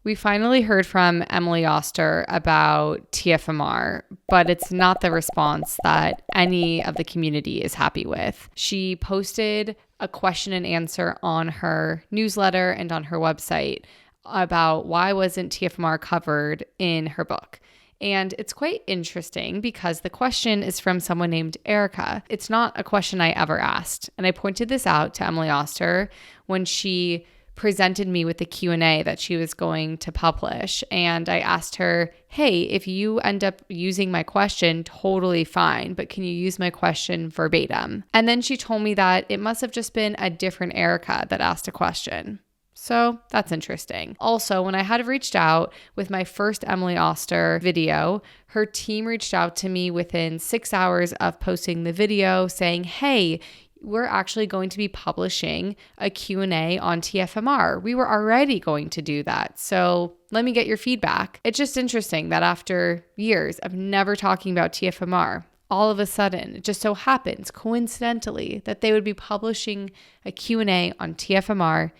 We finally heard from Emily Oster about TFMR, but it's not the response that any of the community is happy with. She posted a question and answer on her newsletter and on her website about why wasn't TFMR covered in her book. And it's quite interesting because the question is from someone named Erica. It's not a question I ever asked. And I pointed this out to Emily Oster when she presented me with the Q&A that she was going to publish. And I asked her, hey, if you end up using my question, totally fine, but can you use my question verbatim? And then she told me that it must have just been a different Erica that asked a question. So that's interesting. Also, when I had reached out with my first Emily Oster video, her team reached out to me within 6 hours of posting the video saying, hey, we're actually going to be publishing a Q&A on TFMR. We were already going to do that. So let me get your feedback. It's just interesting that after years of never talking about TFMR, all of a sudden, it just so happens coincidentally that they would be publishing a Q&A on TFMR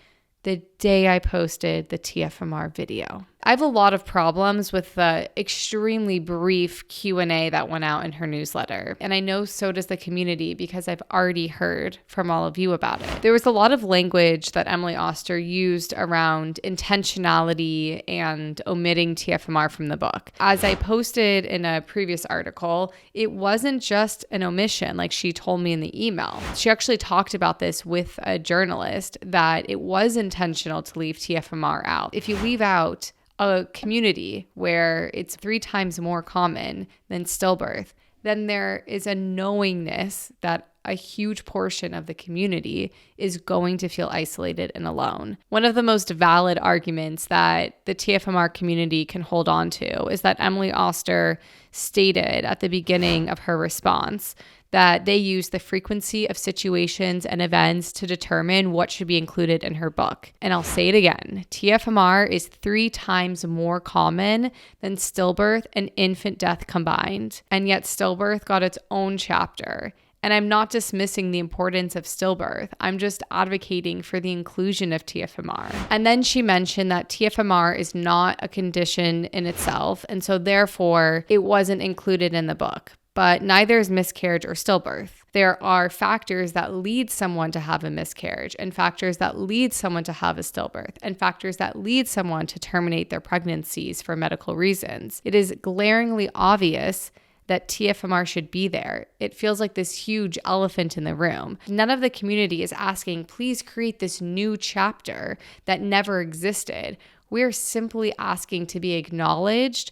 the day I posted the TFMR video. I have a lot of problems with the extremely brief Q&A that went out in her newsletter. And I know so does the community because I've already heard from all of you about it. There was a lot of language that Emily Oster used around intentionality and omitting TFMR from the book. As I posted in a previous article, it wasn't just an omission like she told me in the email. She actually talked about this with a journalist that it was intentional to leave TFMR out. If you leave out a community where it's 3 times more common than stillbirth, then there is a knowingness that a huge portion of the community is going to feel isolated and alone. One of the most valid arguments that the TFMR community can hold on to is that Emily Oster stated at the beginning of her response that they use the frequency of situations and events to determine what should be included in her book. And I'll say it again, TFMR is 3 times more common than stillbirth and infant death combined. And yet stillbirth got its own chapter. And I'm not dismissing the importance of stillbirth. I'm just advocating for the inclusion of TFMR. And then she mentioned that TFMR is not a condition in itself, and so therefore it wasn't included in the book. But neither is miscarriage or stillbirth. There are factors that lead someone to have a miscarriage and factors that lead someone to have a stillbirth and factors that lead someone to terminate their pregnancies for medical reasons. It is glaringly obvious that TFMR should be there. It feels like this huge elephant in the room. None of the community is asking, please create this new chapter that never existed. We're simply asking to be acknowledged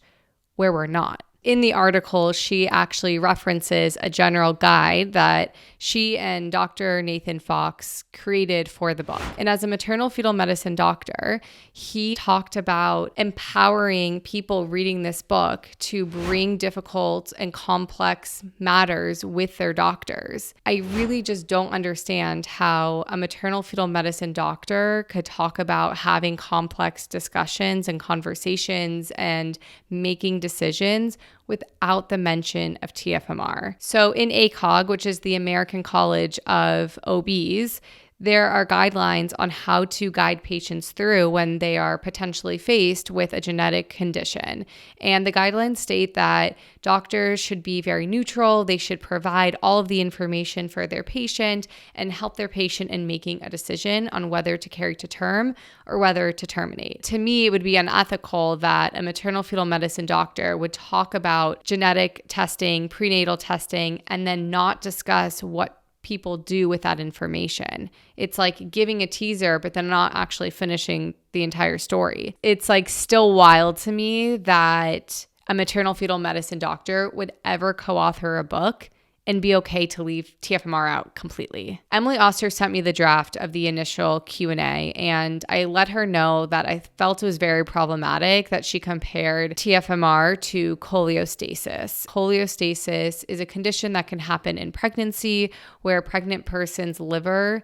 where we're not. In the article, she actually references a general guide that she and Dr. Nathan Fox created for the book. And as a maternal fetal medicine doctor, he talked about empowering people reading this book to bring difficult and complex matters with their doctors. I really just don't understand how a maternal fetal medicine doctor could talk about having complex discussions and conversations and making decisions without the mention of TFMR. So in ACOG, which is the American College of OBs, there are guidelines on how to guide patients through when they are potentially faced with a genetic condition. And the guidelines state that doctors should be very neutral. They should provide all of the information for their patient and help their patient in making a decision on whether to carry to term or whether to terminate. To me, it would be unethical that a maternal fetal medicine doctor would talk about genetic testing, prenatal testing, and then not discuss what people do with that information. It's like giving a teaser, but then not actually finishing the entire story. It's like still wild to me that a maternal fetal medicine doctor would ever co-author a book and be okay to leave TFMR out completely. Emily Oster sent me the draft of the initial Q&A, and I let her know that I felt it was very problematic that she compared TFMR to cholestasis. Cholestasis is a condition that can happen in pregnancy where a pregnant person's liver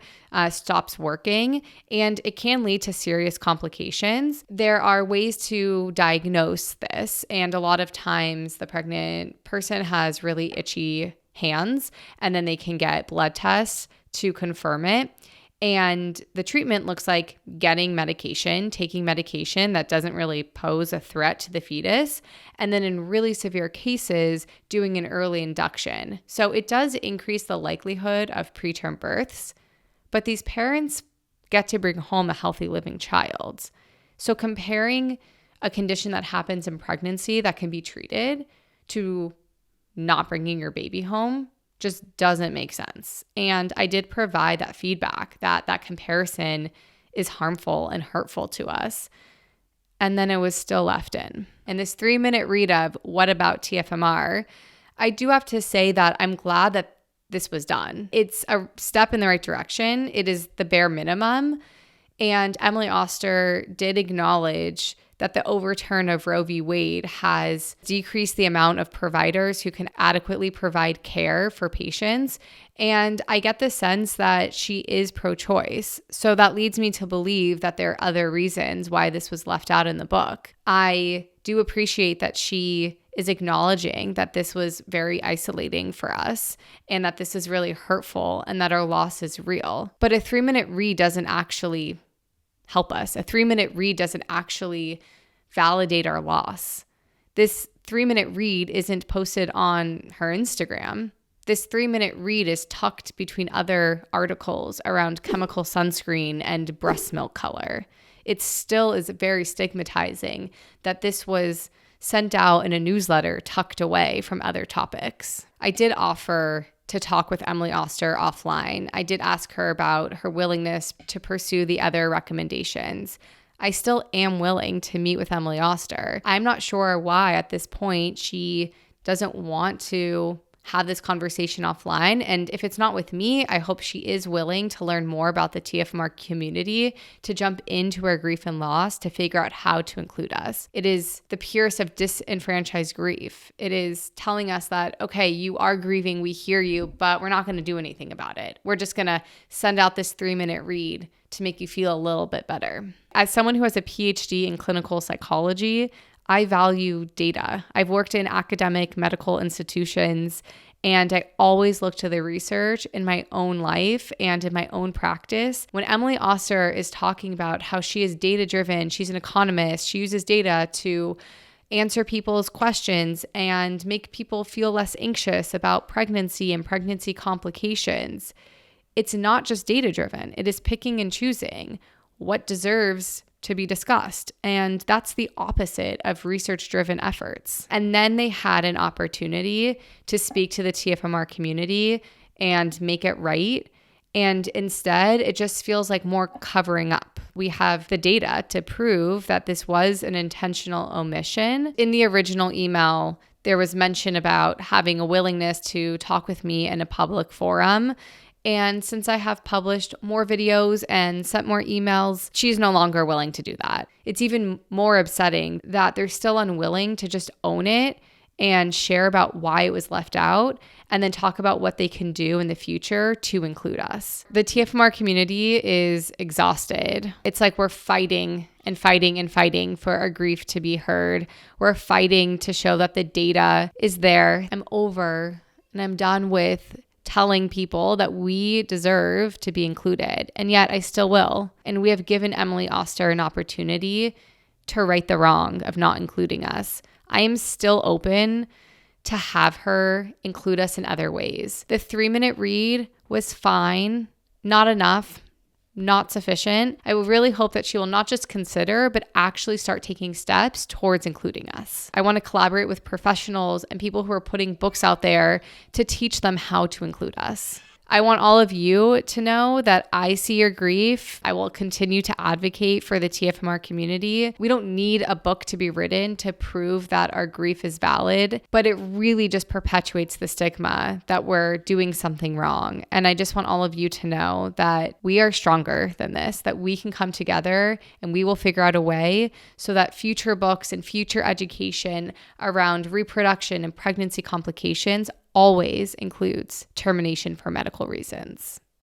stops working, and it can lead to serious complications. There are ways to diagnose this, and a lot of times the pregnant person has really itchy hands, and then they can get blood tests to confirm it. And the treatment looks like getting medication, taking medication that doesn't really pose a threat to the fetus, and then in really severe cases, doing an early induction. So it does increase the likelihood of preterm births, but these parents get to bring home a healthy living child. So comparing a condition that happens in pregnancy that can be treated to not bringing your baby home just doesn't make sense. And I did provide that feedback that that comparison is harmful and hurtful to us. And then it was still left in. And this 3-minute read of what about TFMR, I do have to say that I'm glad that this was done. It's a step in the right direction. It is the bare minimum. And Emily Oster did acknowledge that the overturn of Roe v. Wade has decreased the amount of providers who can adequately provide care for patients. And I get the sense that she is pro-choice. So that leads me to believe that there are other reasons why this was left out in the book. I do appreciate that she is acknowledging that this was very isolating for us and that this is really hurtful and that our loss is real. But a 3-minute read doesn't actually help us. A 3-minute read doesn't actually validate our loss. This 3-minute read isn't posted on her Instagram. This 3-minute read is tucked between other articles around chemical sunscreen and breast milk color. It still is very stigmatizing that this was sent out in a newsletter tucked away from other topics. I did offer to talk with Emily Oster offline. I did ask her about her willingness to pursue the other recommendations. I still am willing to meet with Emily Oster. I'm not sure why at this point she doesn't want to have this conversation offline. And if it's not with me, I hope she is willing to learn more about the TFMR community, to jump into her grief and loss, to figure out how to include us. It is the purest of disenfranchised grief. It is telling us that, okay, you are grieving, we hear you, but we're not going to do anything about it. We're just going to send out this 3-minute read to make you feel a little bit better. As someone who has a PhD in clinical psychology, I value data. I've worked in academic medical institutions, and I always look to the research in my own life and in my own practice. When Emily Oster is talking about how she is data-driven, she's an economist, she uses data to answer people's questions and make people feel less anxious about pregnancy and pregnancy complications. It's not just data-driven. It is picking and choosing what deserves to be discussed. And that's the opposite of research-driven efforts. And then they had an opportunity to speak to the TFMR community and make it right. And instead, it just feels like more covering up. We have the data to prove that this was an intentional omission. In the original email, there was mention about having a willingness to talk with me in a public forum. And since I have published more videos and sent more emails, she's no longer willing to do that. It's even more upsetting that they're still unwilling to just own it and share about why it was left out and then talk about what they can do in the future to include us. The TFMR community is exhausted. It's like we're fighting and fighting and fighting for our grief to be heard. We're fighting to show that the data is there. I'm over and I'm done with telling people that we deserve to be included, and yet I still will. And we have given Emily Oster an opportunity to right the wrong of not including us. I am still open to have her include us in other ways. The 3-minute read was fine, not enough, not sufficient. I would really hope that she will not just consider, but actually start taking steps towards including us. I want to collaborate with professionals and people who are putting books out there to teach them how to include us. I want all of you to know that I see your grief. I will continue to advocate for the TFMR community. We don't need a book to be written to prove that our grief is valid, but it really just perpetuates the stigma that we're doing something wrong. And I just want all of you to know that we are stronger than this, that we can come together and we will figure out a way so that future books and future education around reproduction and pregnancy complications always includes termination for medical reasons.